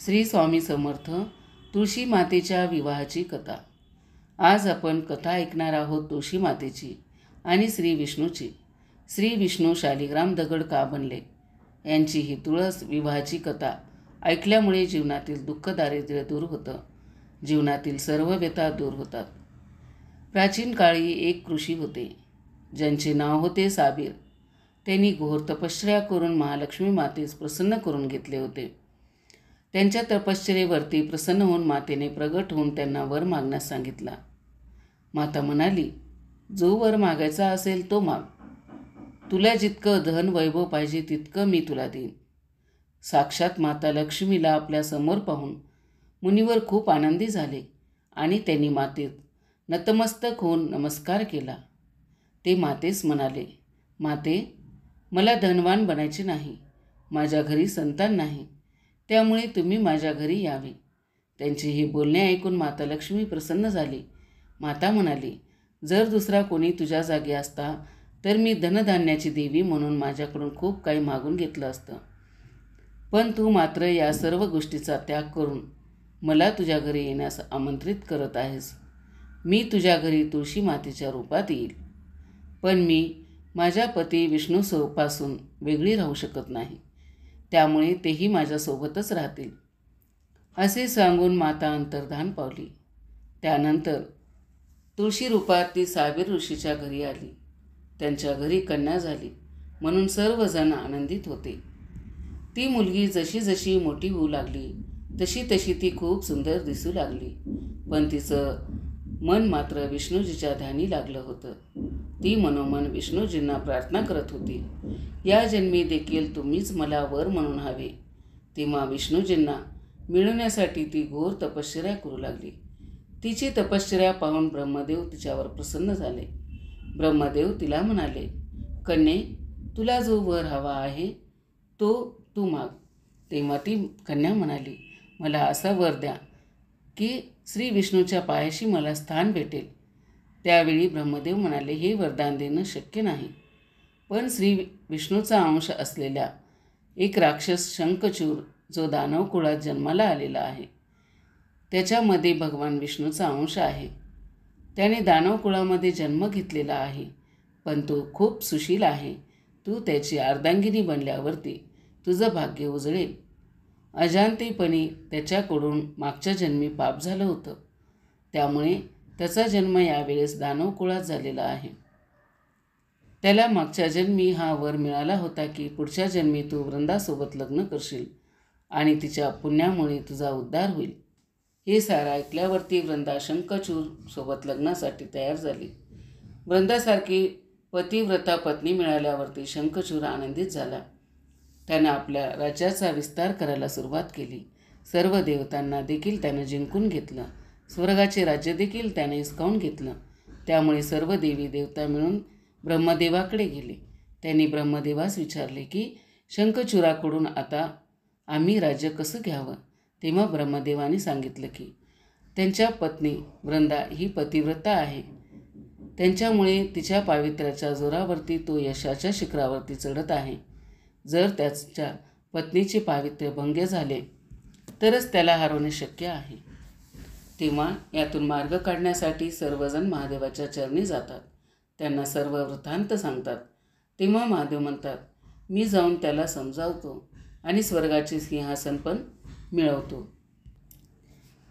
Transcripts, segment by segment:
श्री स्वामी समर्थ. तुळशी मातेच्या विवाहाची कथा. आज आपण कथा ऐकणार आहोत तुळशी मातेची आणि श्री विष्णूची. श्री विष्णू शालिग्राम दगड का बनले यांची ही तुळस विवाहाची कथा ऐकल्यामुळे जीवनातील दुःख दारिद्र्य दूर होतं, जीवनातील सर्व व्यथा दूर होतात. प्राचीन काळी एक ऋषी होते ज्यांचे नाव होते साबीर. त्यांनी घोर तपश्चर्या करून महालक्ष्मी मातेस प्रसन्न करून घेतले होते. त्यांच्या तपश्चर्येवरती प्रसन्न होऊन मातेने प्रगट होऊन त्यांना वर मागण्यास सांगितला. माता म्हणाली, जो वर मागायचा असेल तो माग. तुला जितकं धन वैभव पाहिजे तितकं मी तुला देईन. साक्षात माता लक्ष्मीला आपल्या समोर पाहून मुनिवर खूप आनंदी झाले आणि त्यांनी मातेत नतमस्तक होऊन नमस्कार केला. ते मातेस म्हणाले, माते, मला धनवान बनायचे नाही. माझ्या घरी संतान नाही, त्यामुळे तुम्ही माझ्या घरी यावे. त्यांचे हे बोलणे ऐकून माता लक्ष्मी प्रसन्न झाली. माता म्हणाली, जर दुसरा कोणी तुझ्या जागी असता तर मी धनधान्याची देवी म्हणून माझ्याकडून खूप काही मागून घेतलं असतं. पण तू मात्र या सर्व गोष्टीचा त्याग करून मला तुझ्या घरी येण्यास आमंत्रित करत आहेस. मी तुझ्या घरी तुळशी मातेच्या रूपात येईल, पण मी माझ्या पती विष्णूपासून वेगळी राहू शकत नाही, त्यामुळे तेही माझ्यासोबतच राहतील. असे सांगून माता अंतर्धान पावली. त्यानंतर तुळशी रूपात ती साबीर ऋषीच्या घरी आली. त्यांच्या घरी कन्या झाली म्हणून सर्वजण आनंदित होते. ती मुलगी जशी जशी मोठी होऊ लागली तशी तशी ती खूप सुंदर दिसू लागली, पण तिचं मन मात्र विष्णूजीच्या ध्यानी लागलं होतं. ती मनोमन विष्णूजींना प्रार्थना करत होती, या जन्मी देखील तुम्हीच मला वर म्हणून हवे. तेव्हा विष्णूजींना मिळवण्यासाठी ती घोर तपश्चर्या करू लागली. तिची तपश्चर्या पाहून ब्रह्मदेव तिच्यावर प्रसन्न झाले. ब्रह्मदेव तिला म्हणाले, कन्ये, तुला जो वर हवा आहे तो तू माग. तेव्हा ती कन्या म्हणाली, मला असा वर द्या की श्री विष्णूच्या पायाशी मला स्थान भेटेल. त्यावेळी ब्रह्मदेव म्हणाले, हे वरदान देणं शक्य नाही, पण श्री विष्णूचा अंश असलेल्या एक राक्षस शंखचूर जो दानव कुळात जन्माला आलेला आहे, त्याच्यामध्ये भगवान विष्णूचा अंश आहे. त्याने दानव कुळामध्ये जन्म घेतलेला आहे, पण तो खूप सुशील आहे. तू त्याची अर्धांगिनी बनल्यावरती तुझं भाग्य उजळेल. अजाणतेपणी त्याच्याकडून मागच्या जन्मी पाप झालं होतं, त्यामुळे त्याचा जन्म यावेळेस दानव कुळात झालेला आहे. त्याला मागच्या जन्मी हा वर मिळाला होता की पुढच्या जन्मी तू वृंदासोबत लग्न करशील आणि तिच्या पुण्यामुळे तुझा उद्धार होईल. हे सारं ऐकल्यावरती वृंदा शंखचूर सोबत लग्नासाठी तयार झाली. वृंदासारखी पतिव्रता पत्नी मिळाल्यावरती शंखचूर आनंदित झाला. त्यानं आपल्या राज्याचा विस्तार करायला सुरुवात केली. सर्व देवतांना देखील त्यानं जिंकून घेतलं. स्वर्गाचे राज्य देखील त्याने हिसकावून घेतलं. त्यामुळे सर्व देवी देवता मिळून ब्रह्मदेवाकडे गेले. त्यांनी ब्रह्मदेवास विचारले की शंखचूराकडून आता आम्ही राज्य कसं घ्यावं. तेव्हा ब्रह्मदेवाने सांगितलं की त्यांच्या पत्नी वृंदा ही पतिव्रता आहे. त्यांच्यामुळे तिच्या पावित्र्याच्या जोरावरती तो यशाच्या शिखरावरती चढत आहे. जर त्याच्या पत्नीचे पावित्र्य भंग झाले तरच त्याला हरवणे शक्य आहे. तेव्हा यातून मार्ग काढण्यासाठी सर्वजण महादेवाच्या चरणी जातात. त्यांना सर्व वृत्तांत सांगतात. तेव्हा महादेव म्हणतात, मी जाऊन त्याला समजावतो आणि स्वर्गाचे सिंहासन पण मिळवतो.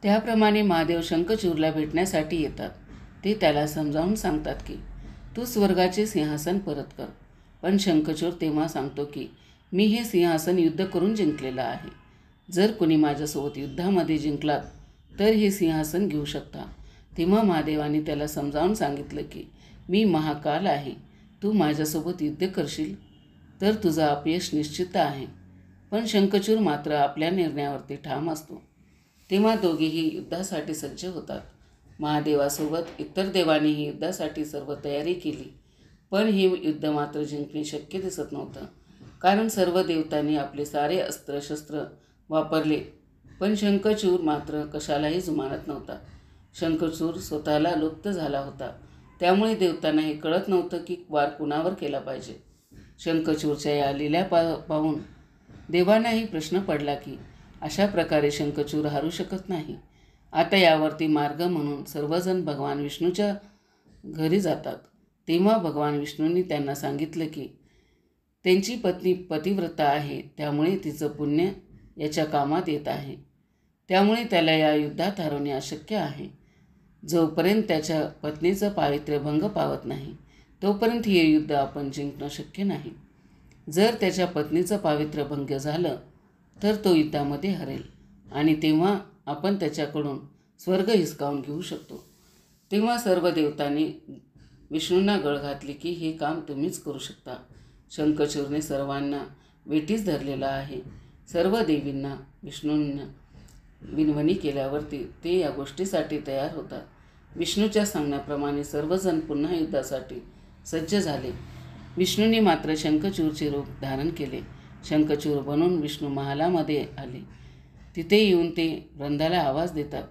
त्याप्रमाणे महादेव शंखचूरला भेटण्यासाठी येतात. ते त्याला समजावून सांगतात की तू स्वर्गाचे सिंहासन परत कर. पण शंखचूर तेव्हा सांगतो की मी हे सिंहासन युद्ध करून जिंकलेलं आहे. जर कोणी माझ्यासोबत युद्धामध्ये जिंकलात तर हे सिंहासन घेऊ शकता. तेव्हा महादेवाने त्याला समजावून सांगितलं की मी महाकाल आहे. तू माझ्यासोबत युद्ध करशील तर तुझं अपयश निश्चित आहे. पण शंखचूर मात्र आपल्या निर्णयावरती ठाम असतो. तेव्हा दोघेही युद्धासाठी सज्ज होतात. महादेवासोबत इतर देवांनीही युद्धासाठी सर्व तयारी केली, पण हे युद्ध मात्र जिंकणे शक्य दिसत नव्हतं, कारण सर्व देवतांनी आपले सारे अस्त्रशस्त्र वापरले, पण शंखचूर मात्र कशालाही जुमानत नव्हता. शंखचूर स्वतःला लुप्त झाला होता, त्यामुळे देवतांना हे कळत नव्हतं की वार कुणावर केला पाहिजे. शंखचूरच्या या लीला पाहून देवांनाही प्रश्न पडला की अशा प्रकारे शंखचूड हरू शकत नाही. आता यावरती मार्ग म्हणून सर्वजण भगवान विष्णूच्या घरी जातात. तेव्हा भगवान विष्णूंनी त्यांना सांगितलं की त्यांची पत्नी पतिव्रता आहे, त्यामुळे तिचं पुण्य याच्या कामात येत आहे. त्यामुळे त्याला या युद्धात हरवणे अशक्य आहे. जोपर्यंत त्याच्या पत्नीचं पावित्र्य भंग पावत नाही तोपर्यंत हे युद्ध आपण जिंकणं शक्य नाही. जर त्याच्या पत्नीचं पावित्र्य भंग झालं तर तो युद्धामध्ये हरेल आणि तेव्हा आपण त्याच्याकडून स्वर्ग हिसकावून घेऊ शकतो. तेव्हा सर्व देवतांनी विष्णूंना गळ घातली की हे काम तुम्हीच करू शकता. शंखचूडने सर्वांना वेठीस धरलेला आहे. सर्व देवींना विष्णूंना विनवणी केल्यावरती ते या गोष्टीसाठी तयार होतात. विष्णूच्या सांगण्याप्रमाणे सर्वजण पुन्हा युद्धासाठी सज्ज झाले. विष्णूंनी मात्र शंखचूडचे रूप धारण केले. शंखचूड बनून विष्णू महालामध्ये आले. तिथे येऊन ते वृंदाला आवाज देतात.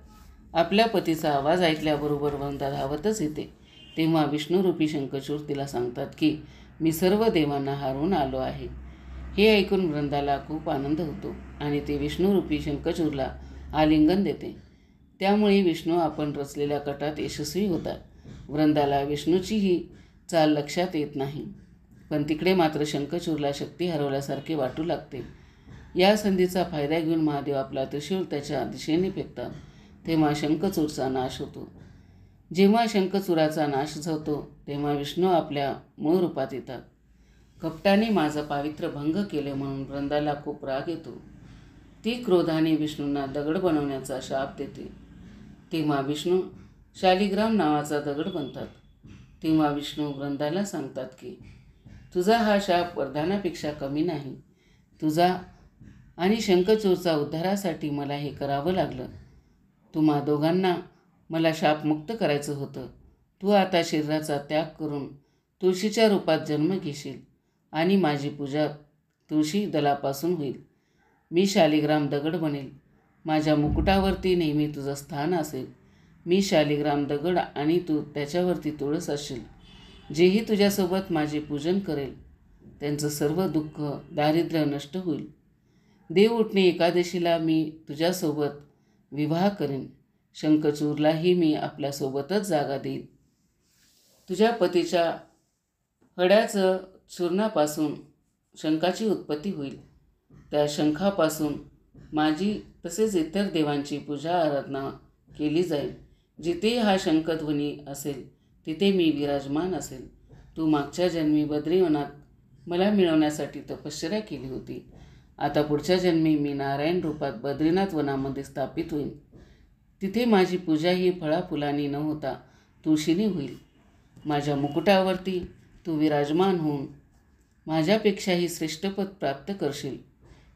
आपल्या पतीचा आवाज ऐकल्याबरोबर वृंदा धावतच येते. तेव्हा विष्णुरूपी शंखचूड तिला सांगतात की मी सर्व देवांना हारून आलो आहे. हे ऐकून वृंदाला खूप आनंद होतो आणि ते विष्णुरूपी शंखचूडला आलिंगन देते. त्यामुळे विष्णू आपण रचलेल्या कटात यशस्वी होतात. वृंदाला विष्णूची ही चाल लक्षात येत नाही, पण तिकडे मात्र शंखचूडला शक्ती हरवल्यासारखे वाटू लागते. या संधीचा फायदा घेऊन महादेव आपला त्रिशूळ त्याच्या दिशेने फेकतात. तेव्हा शंखचूडचा नाश होतो. जेव्हा शंखचूडाचा नाश होतो तेव्हा विष्णू आपल्या मूळ रूपात येतात. कपटाने माझं पावित्र्य भंग केले म्हणून वृंदाला खूप राग येतो. ती क्रोधाने विष्णूंना दगड बनवण्याचा शाप देते. तेव्हा विष्णू शालिग्राम नावाचा दगड बनतात. तेव्हा विष्णू वृंदाला सांगतात की तुझा हा शाप वरदानापेक्षा कमी नाही. तुझा आणि शंखचूडचा उद्धारासाठी मला हे करावं लागलं. तुम्हा दोघांना मला शापमुक्त करायचं होतं. तू आता शरीराचा त्याग करून तुळशीच्या रूपात जन्म घेशील आणि माझी पूजा तुळशी दलापासून होईल. मी शालिग्राम दगड बनेल. माझ्या मुकुटावरती नेहमी तुझं स्थान असेल. मी शालिग्राम दगड आणि तू त्याच्यावरती तुळस असशील. जेही तुझ्यासोबत माझे पूजन करेल त्यांचं सर्व दुःख दारिद्र्य नष्ट होईल. देव उठणे एकादशीला मी तुझ्यासोबत विवाह करेन. शंखचूडलाही मी आपल्यासोबतच जागा देईन. तुझ्या पतीच्या हड्याचं चूर्णापासून शंखाची उत्पत्ती होईल. त्या शंखापासून माझी तसेच इतर देवांची पूजा आराधना केली जाईल. जिथे हा शंखध्वनी असेल तिथे मी विराजमान असेल. तू मागच्या जन्मी बद्रीवनात मला मिळवण्यासाठी तपश्चर्या केली होती. आता पुढच्या जन्मी मी नारायण रूपात बद्रीनाथ वनामध्ये स्थापित होईन. तिथे माझी पूजा ही फळाफुलांनी न होता तुळशीने होईल. माझ्या मुकुटावरती तू विराजमान होऊन माझ्यापेक्षाही श्रेष्ठपद प्राप्त करशील.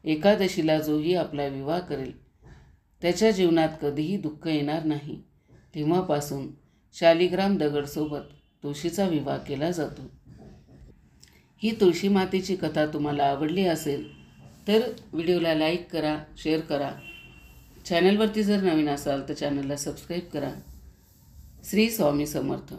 एकादशीला जोही आपला विवाह करेल त्याच्या जीवनात कधीही दुःख येणार नाही. तेव्हापासून शालिग्राम दगडसोबत तुळशीचा विवाह केला जातो. ही तुळशी मातेची कथा तुम्हाला आवडली असेल तर व्हिडिओला लाईक करा, शेअर करा. चॅनलवरती जर नवीन असाल तर चॅनलला सबस्क्राईब करा. श्री स्वामी समर्थ.